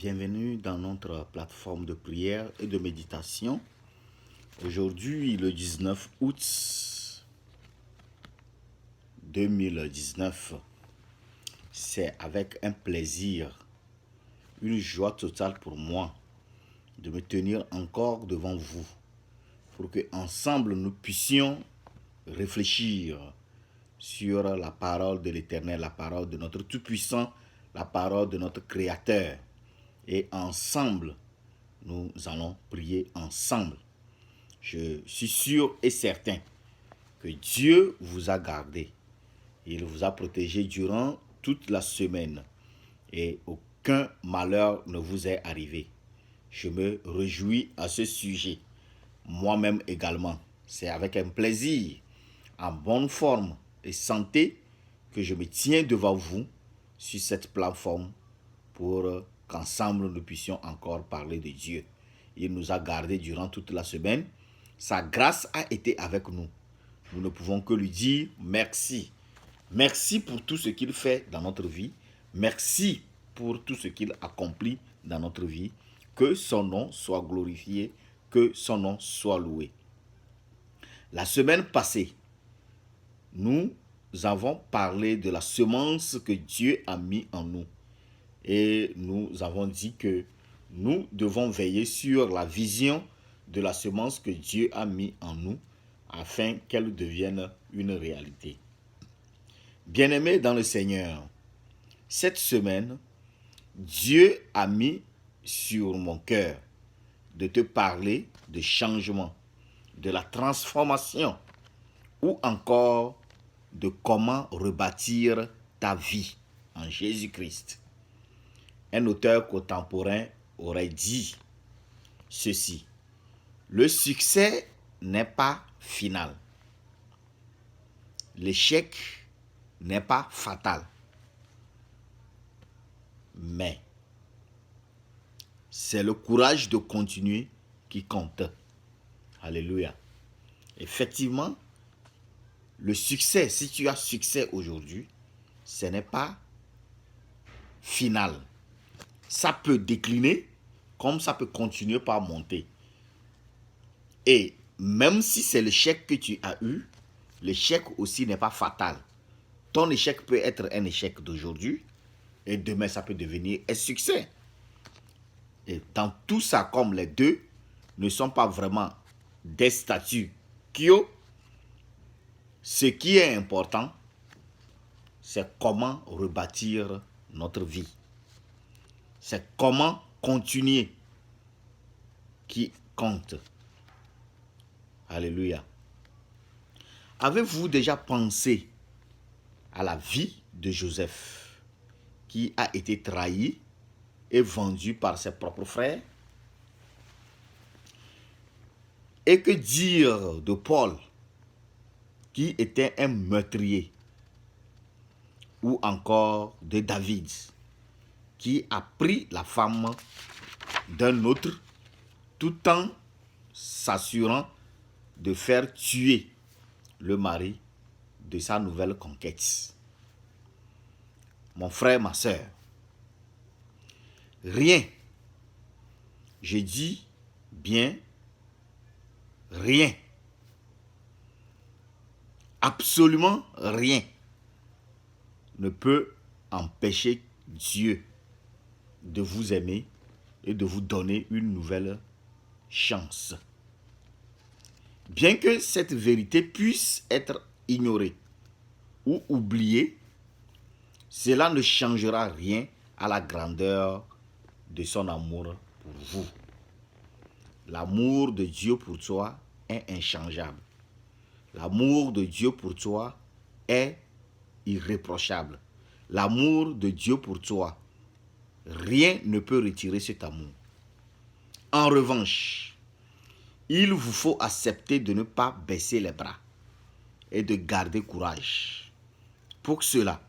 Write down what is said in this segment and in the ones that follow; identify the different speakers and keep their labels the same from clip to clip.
Speaker 1: Bienvenue dans notre plateforme de prière et de méditation. Aujourd'hui, le 19 août 2019, c'est avec un plaisir, une joie totale pour moi de me tenir encore devant vous pour que ensemble nous puissions réfléchir sur la parole de l'Éternel, la parole de notre Tout-Puissant, la parole de notre Créateur. Et ensemble, nous allons prier ensemble. Je suis sûr et certain que Dieu vous a gardé. Il vous a protégé durant toute la semaine et aucun malheur ne vous est arrivé. Je me réjouis à ce sujet. Moi-même également. C'est avec un plaisir, en bonne forme et santé, que je me tiens devant vous sur cette plateforme pour qu'ensemble nous puissions encore parler de Dieu. Il nous a gardés durant toute la semaine. Sa grâce a été avec nous. Nous ne pouvons que lui dire merci. Merci pour tout ce qu'il fait dans notre vie. Merci pour tout ce qu'il accomplit dans notre vie. Que son nom soit glorifié, que son nom soit loué. La semaine passée, nous avons parlé de la semence que Dieu a mis en nous. Et nous avons dit que nous devons veiller sur la vision de la semence que Dieu a mis en nous afin qu'elle devienne une réalité. Bien-aimés dans le Seigneur, cette semaine, Dieu a mis sur mon cœur de te parler de changement, de la transformation ou encore de comment rebâtir ta vie en Jésus-Christ. Un auteur contemporain aurait dit ceci: le succès n'est pas final. L'échec n'est pas fatal. Mais c'est le courage de continuer qui compte. Alléluia. Effectivement, le succès, si tu as succès aujourd'hui, ce n'est pas final. Ça peut décliner comme ça peut continuer par monter. Et même si c'est l'échec que tu as eu, l'échec aussi n'est pas fatal. Ton échec peut être un échec d'aujourd'hui et demain ça peut devenir un succès. Et dans tout ça, comme les deux ne sont pas vraiment des statuts quo, ce qui est important, c'est comment rebâtir notre vie. C'est comment continuer qui compte. Alléluia. Avez-vous déjà pensé à la vie de Joseph qui a été trahi et vendu par ses propres frères? Et que dire de Paul qui était un meurtrier? Ou encore de David qui a pris la femme d'un autre tout en s'assurant de faire tuer le mari de sa nouvelle conquête. Mon frère, ma soeur, rien, je dis bien rien, absolument rien ne peut empêcher Dieu de vous aimer et de vous donner une nouvelle chance. Bien que cette vérité puisse être ignorée ou oubliée, cela ne changera rien à la grandeur de son amour pour vous. L'amour de Dieu pour toi est inchangeable. L'amour de Dieu pour toi est irréprochable. L'amour de Dieu pour toi, rien ne peut retirer cet amour. En revanche, il vous faut accepter de ne pas baisser les bras et de garder courage. Pour cela,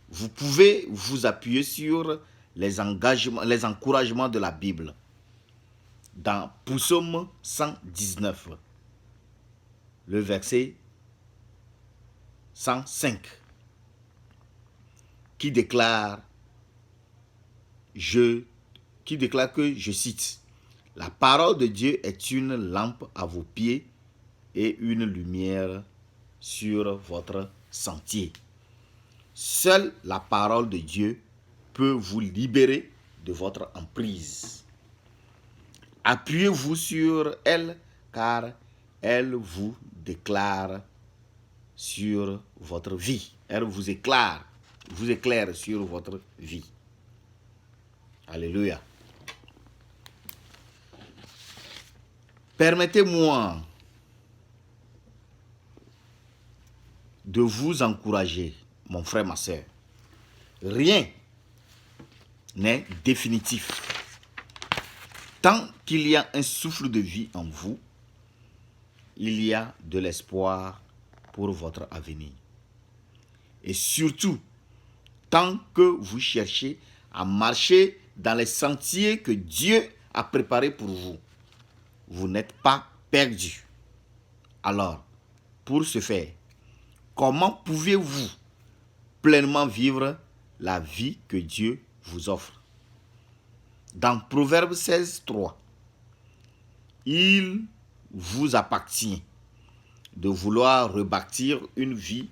Speaker 1: vous pouvez vous appuyer sur les encouragements de la Bible. Dans Psaume 119, le verset 105, qui déclare: je qui déclare que, je cite, « La parole de Dieu est une lampe à vos pieds et une lumière sur votre sentier. » Seule la parole de Dieu peut vous libérer de votre emprise. Appuyez-vous sur elle, car elle vous déclare sur votre vie. Elle vous éclaire sur votre vie. Alléluia. Permettez-moi de vous encourager, mon frère, ma soeur. Rien n'est définitif. Tant qu'il y a un souffle de vie en vous, il y a de l'espoir pour votre avenir. Et surtout, tant que vous cherchez à marcher dans les sentiers que Dieu a préparés pour vous, vous n'êtes pas perdu. Alors, pour ce faire, comment pouvez-vous pleinement vivre la vie que Dieu vous offre? Dans Proverbe 16, 3, il vous appartient de vouloir rebâtir une vie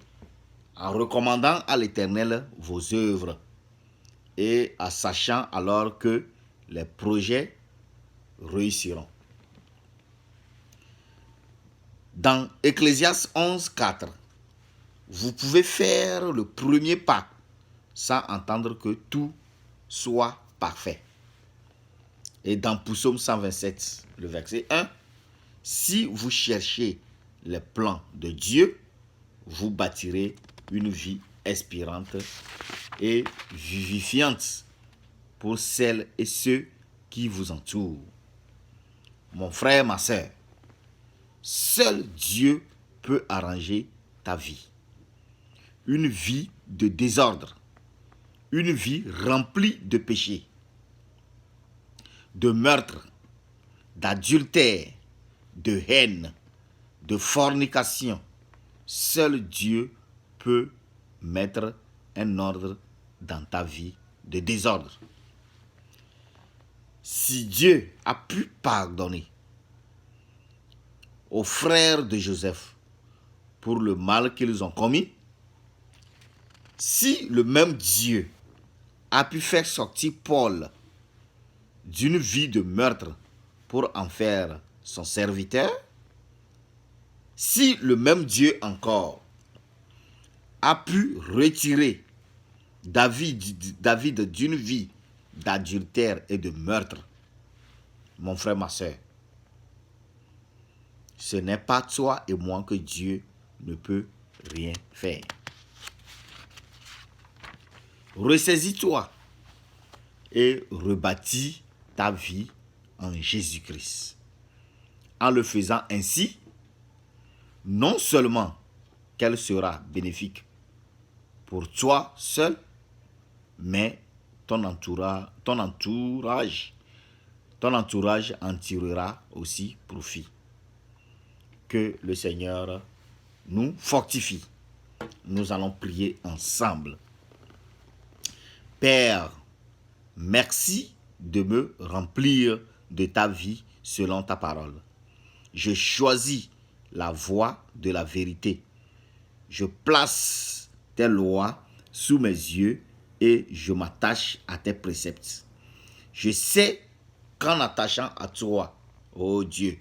Speaker 1: en recommandant à l'Éternel vos œuvres et en sachant alors que les projets réussiront. Dans Ecclésiaste 11, 4, vous pouvez faire le premier pas sans entendre que tout soit parfait. Et dans Psaume 127, le verset 1, si vous cherchez les plans de Dieu, vous bâtirez une vie inspirante et vivifiante pour celles et ceux qui vous entourent. Mon frère, ma soeur, seul Dieu peut arranger ta vie. Une vie de désordre, une vie remplie de péchés, de meurtre, d'adultère, de haine, de fornication. Seul Dieu peut mettre un ordre dans ta vie de désordre. Si Dieu a pu pardonner aux frères de Joseph pour le mal qu'ils ont commis, si le même Dieu a pu faire sortir Paul d'une vie de meurtre pour en faire son serviteur, si le même Dieu encore a pu retirer David d'une vie d'adultère et de meurtre, mon frère, ma soeur, ce n'est pas toi et moi que Dieu ne peut rien faire. Ressaisis-toi et rebâtis ta vie en Jésus-Christ. En le faisant ainsi, non seulement qu'elle sera bénéfique pour toi seul, mais ton entourage en tirera aussi profit. Que le Seigneur nous fortifie. Nous allons prier ensemble. Père, merci de me remplir de ta vie selon ta parole. Je choisis la voie de la vérité. Je place tes lois sous mes yeux et je m'attache à tes préceptes. Je sais qu'en attachant à toi, ô Dieu,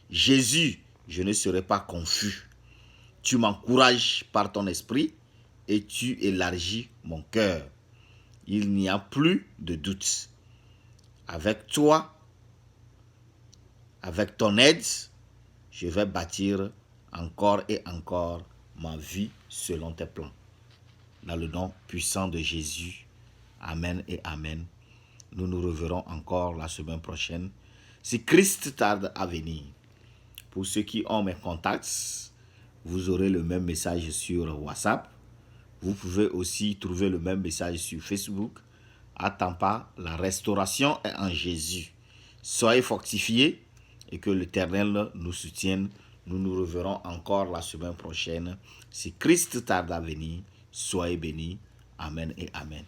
Speaker 1: Jésus, je ne serai pas confus. Tu m'encourages par ton esprit et tu élargis mon cœur. Il n'y a plus de doute. Avec toi, avec ton aide, je vais bâtir encore et encore ma vie selon tes plans. Dans le nom puissant de Jésus, amen et amen. Nous nous reverrons encore la semaine prochaine, si Christ tarde à venir. Pour ceux qui ont mes contacts, vous aurez le même message sur WhatsApp. Vous pouvez aussi trouver le même message sur Facebook. Attends pas, la restauration est en Jésus. Soyez fortifiés et que l'Éternel nous soutienne. Nous nous reverrons encore la semaine prochaine. Si Christ tarde à venir, soyez bénis. Amen et amen.